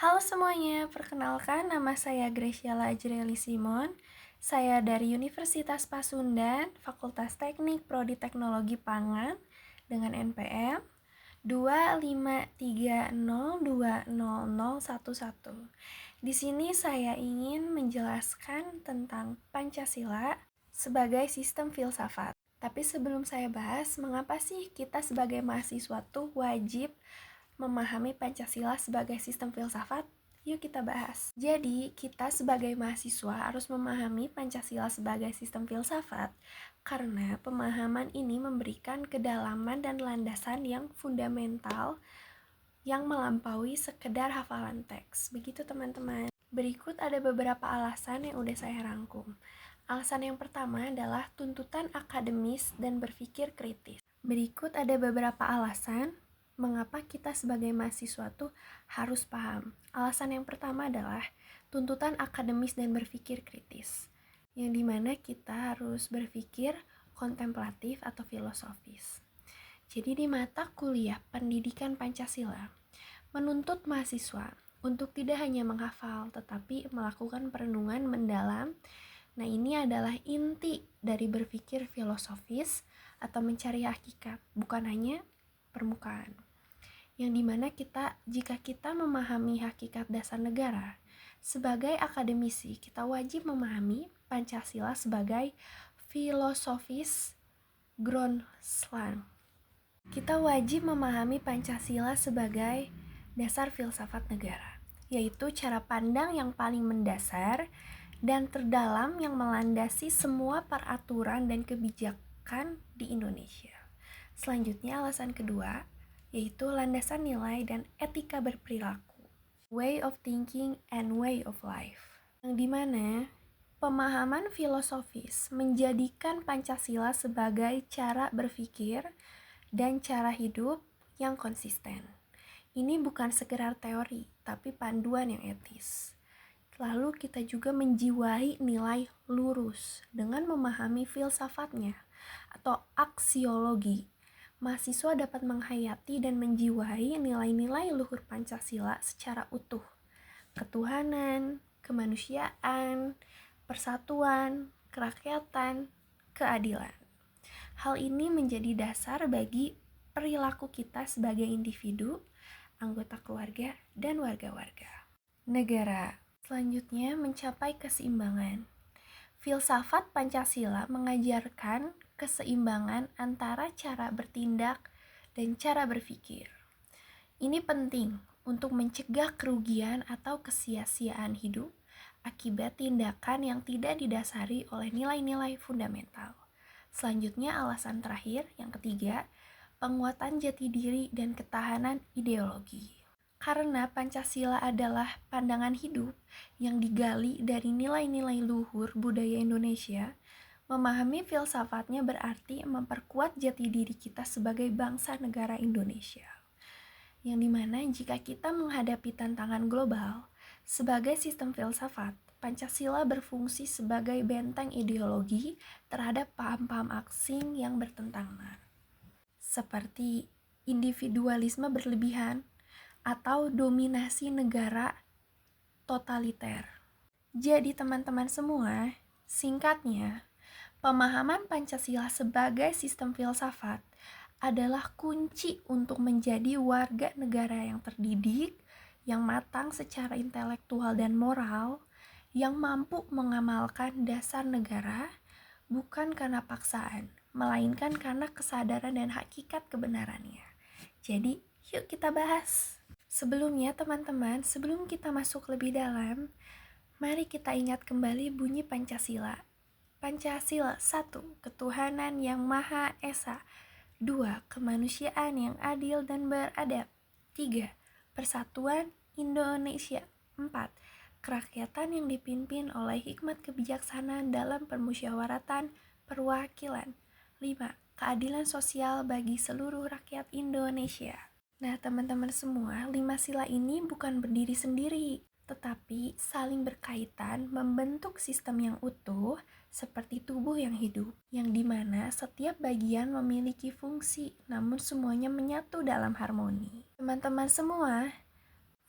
Halo semuanya, perkenalkan nama saya Graciela Ajreli Simon. Saya dari Universitas Pasundan, Fakultas Teknik Prodi Teknologi Pangan dengan NPM 253020011. Di sini saya ingin menjelaskan tentang Pancasila sebagai sistem filsafat. Tapi sebelum saya bahas, mengapa sih kita sebagai mahasiswa tuh wajib memahami Pancasila sebagai sistem filsafat? Yuk kita bahas. Jadi, kita sebagai mahasiswa harus memahami Pancasila sebagai sistem filsafat karena pemahaman ini memberikan kedalaman dan landasan yang fundamental yang melampaui sekedar hafalan teks. Begitu teman-teman. Berikut ada beberapa alasan yang udah saya rangkum. Alasan yang pertama adalah tuntutan akademis dan berpikir kritis. Berikut ada beberapa alasan mengapa kita sebagai mahasiswa tuh harus paham. Alasan yang pertama adalah tuntutan akademis dan berpikir kritis, yang dimana kita harus berpikir kontemplatif atau filosofis. Jadi di mata kuliah pendidikan Pancasila menuntut mahasiswa untuk tidak hanya menghafal tetapi melakukan perenungan mendalam. Nah, ini adalah inti dari berpikir filosofis atau mencari hakikat, bukan hanya permukaan. Yang dimana jika kita memahami hakikat dasar negara, sebagai akademisi kita wajib memahami Pancasila sebagai filosofis Grundslang. Kita wajib memahami Pancasila sebagai dasar filsafat negara, yaitu cara pandang yang paling mendasar dan terdalam yang melandasi semua peraturan dan kebijakan di Indonesia. Selanjutnya alasan kedua, yaitu landasan nilai dan etika berperilaku, way of thinking and way of life, yang dimana pemahaman filosofis menjadikan Pancasila sebagai cara berpikir dan cara hidup yang konsisten. Ini bukan sekedar teori, tapi panduan yang etis. Lalu kita juga menjiwai nilai lurus dengan memahami filsafatnya atau aksiologi. Mahasiswa dapat menghayati dan menjiwai nilai-nilai luhur Pancasila secara utuh. Ketuhanan, kemanusiaan, persatuan, kerakyatan, keadilan. Hal ini menjadi dasar bagi perilaku kita sebagai individu, anggota keluarga, dan warga-warga negara. Selanjutnya, mencapai keseimbangan. Filsafat Pancasila mengajarkan keseimbangan antara cara bertindak dan cara berpikir. Ini penting untuk mencegah kerugian atau kesia-siaan hidup akibat tindakan yang tidak didasari oleh nilai-nilai fundamental. Selanjutnya, alasan terakhir, yang ketiga, penguatan jati diri dan ketahanan ideologi. Karena Pancasila adalah pandangan hidup yang digali dari nilai-nilai luhur budaya Indonesia, memahami filsafatnya berarti memperkuat jati diri kita sebagai bangsa negara Indonesia. Yang dimana jika kita menghadapi tantangan global, sebagai sistem filsafat, Pancasila berfungsi sebagai benteng ideologi terhadap paham-paham asing yang bertentangan, seperti individualisme berlebihan atau dominasi negara totaliter. Jadi teman-teman semua, singkatnya, pemahaman Pancasila sebagai sistem filsafat adalah kunci untuk menjadi warga negara yang terdidik, yang matang secara intelektual dan moral, yang mampu mengamalkan dasar negara, bukan karena paksaan, melainkan karena kesadaran dan hakikat kebenarannya. Jadi, yuk kita bahas. Sebelumnya teman-teman, sebelum kita masuk lebih dalam, mari kita ingat kembali bunyi Pancasila. Pancasila 1. Ketuhanan yang Maha Esa. 2. Kemanusiaan yang adil dan beradab. 3. Persatuan Indonesia. 4. Kerakyatan yang dipimpin oleh hikmat kebijaksanaan dalam permusyawaratan perwakilan. 5. Keadilan sosial bagi seluruh rakyat Indonesia. Nah, teman-teman semua, 5 sila ini bukan berdiri sendiri, tetapi saling berkaitan membentuk sistem yang utuh seperti tubuh yang hidup, yang dimana setiap bagian memiliki fungsi, namun semuanya menyatu dalam harmoni. Teman-teman semua,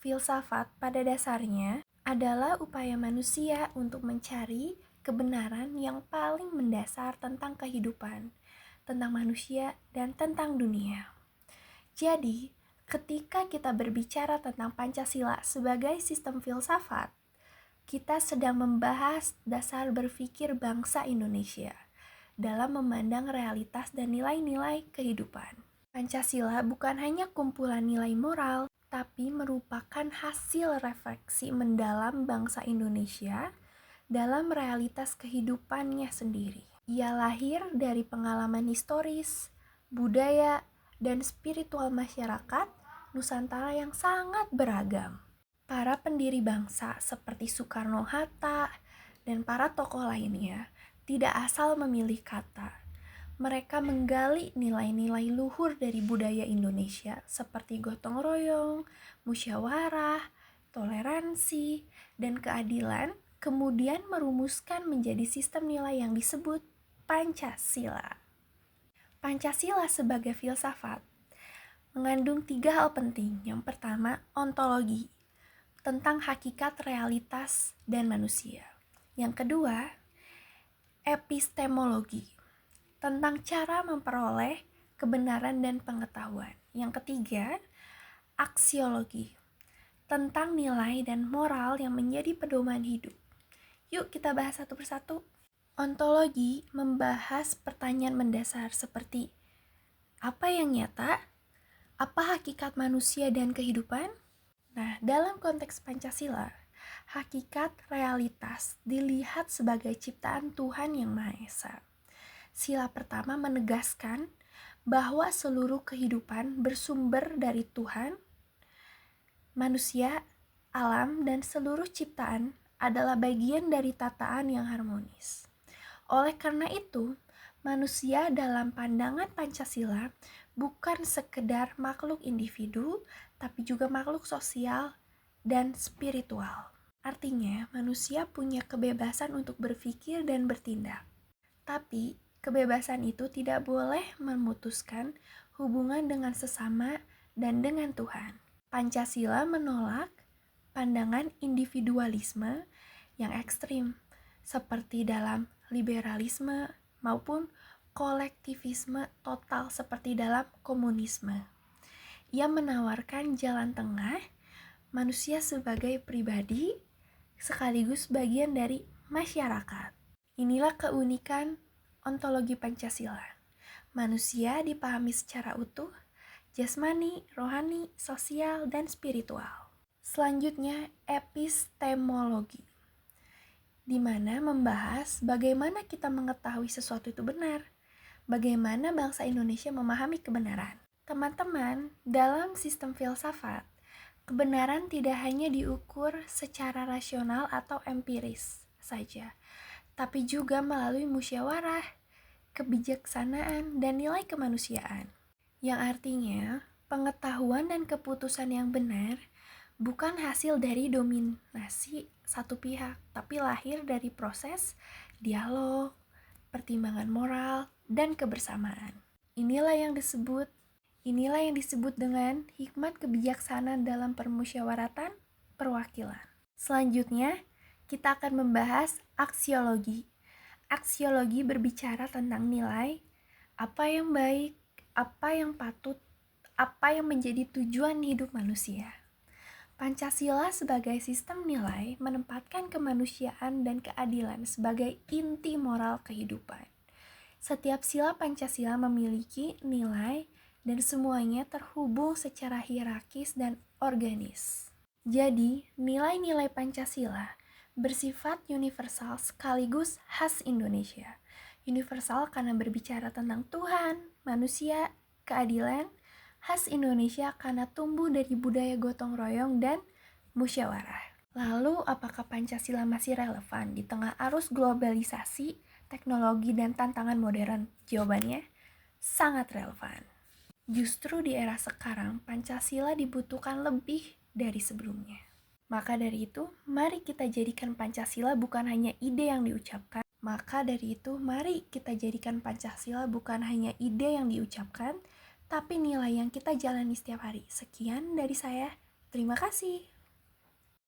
Filsafat pada dasarnya adalah upaya manusia untuk mencari kebenaran yang paling mendasar tentang kehidupan, tentang manusia, dan tentang dunia. Jadi, ketika kita berbicara tentang Pancasila sebagai sistem filsafat, kita sedang membahas dasar berpikir bangsa Indonesia dalam memandang realitas dan nilai-nilai kehidupan. Pancasila bukan hanya kumpulan nilai moral, tapi merupakan hasil refleksi mendalam bangsa Indonesia dalam realitas kehidupannya sendiri. Ia lahir dari pengalaman historis, budaya, dan spiritual masyarakat Nusantara yang sangat beragam. Para pendiri bangsa seperti Soekarno-Hatta dan para tokoh lainnya tidak asal memilih kata. Mereka menggali nilai-nilai luhur dari budaya Indonesia seperti gotong royong, musyawarah, toleransi, dan keadilan, kemudian merumuskan menjadi sistem nilai yang disebut Pancasila. Pancasila sebagai filsafat mengandung 3 hal penting. Yang pertama, ontologi, tentang hakikat, realitas, dan manusia. Yang kedua, epistemologi, tentang cara memperoleh kebenaran dan pengetahuan. Yang ketiga, aksiologi, tentang nilai dan moral yang menjadi pedoman hidup. Yuk kita bahas satu persatu. Ontologi membahas pertanyaan mendasar seperti apa yang nyata, apa hakikat manusia dan kehidupan. Nah, dalam konteks Pancasila, hakikat realitas dilihat sebagai ciptaan Tuhan Yang Maha Esa. Sila pertama menegaskan bahwa seluruh kehidupan bersumber dari Tuhan, manusia, alam, dan seluruh ciptaan adalah bagian dari tataan yang harmonis. Oleh karena itu, manusia dalam pandangan Pancasila bukan sekedar makhluk individu, tapi juga makhluk sosial dan spiritual. Artinya, manusia punya kebebasan untuk berpikir dan bertindak. Tapi, kebebasan itu tidak boleh memutuskan hubungan dengan sesama dan dengan Tuhan. Pancasila menolak pandangan individualisme yang ekstrim, seperti dalam liberalisme maupun kolektivisme total seperti dalam komunisme. Ia menawarkan jalan tengah, manusia sebagai pribadi sekaligus bagian dari masyarakat. Inilah keunikan ontologi Pancasila. Manusia dipahami secara utuh, jasmani, rohani, sosial, dan spiritual. Selanjutnya, epistemologi, di mana membahas bagaimana kita mengetahui sesuatu itu benar, bagaimana bangsa Indonesia memahami kebenaran. Teman-teman, dalam sistem filsafat, kebenaran tidak hanya diukur secara rasional atau empiris saja, tapi juga melalui musyawarah, kebijaksanaan, dan nilai kemanusiaan. Yang artinya, pengetahuan dan keputusan yang benar bukan hasil dari dominasi satu pihak, tapi lahir dari proses dialog, pertimbangan moral, dan kebersamaan. Inilah yang disebut dengan hikmat kebijaksanaan dalam permusyawaratan perwakilan. Selanjutnya, kita akan membahas aksiologi. Aksiologi berbicara tentang nilai, apa yang baik, apa yang patut, apa yang menjadi tujuan hidup manusia. Pancasila sebagai sistem nilai menempatkan kemanusiaan dan keadilan sebagai inti moral kehidupan. Setiap sila Pancasila memiliki nilai dan semuanya terhubung secara hierarkis dan organis. Jadi, nilai-nilai Pancasila bersifat universal sekaligus khas Indonesia. Universal karena berbicara tentang Tuhan, manusia, keadilan. Khas Indonesia karena tumbuh dari budaya gotong royong dan musyawarah. Lalu, apakah Pancasila masih relevan di tengah arus globalisasi, teknologi, dan tantangan modern? Jawabannya, sangat relevan. Justru di era sekarang, Pancasila dibutuhkan lebih dari sebelumnya. Maka dari itu, mari kita jadikan Pancasila bukan hanya ide yang diucapkan. Tapi nilai yang kita jalani setiap hari. Sekian dari saya. Terima kasih.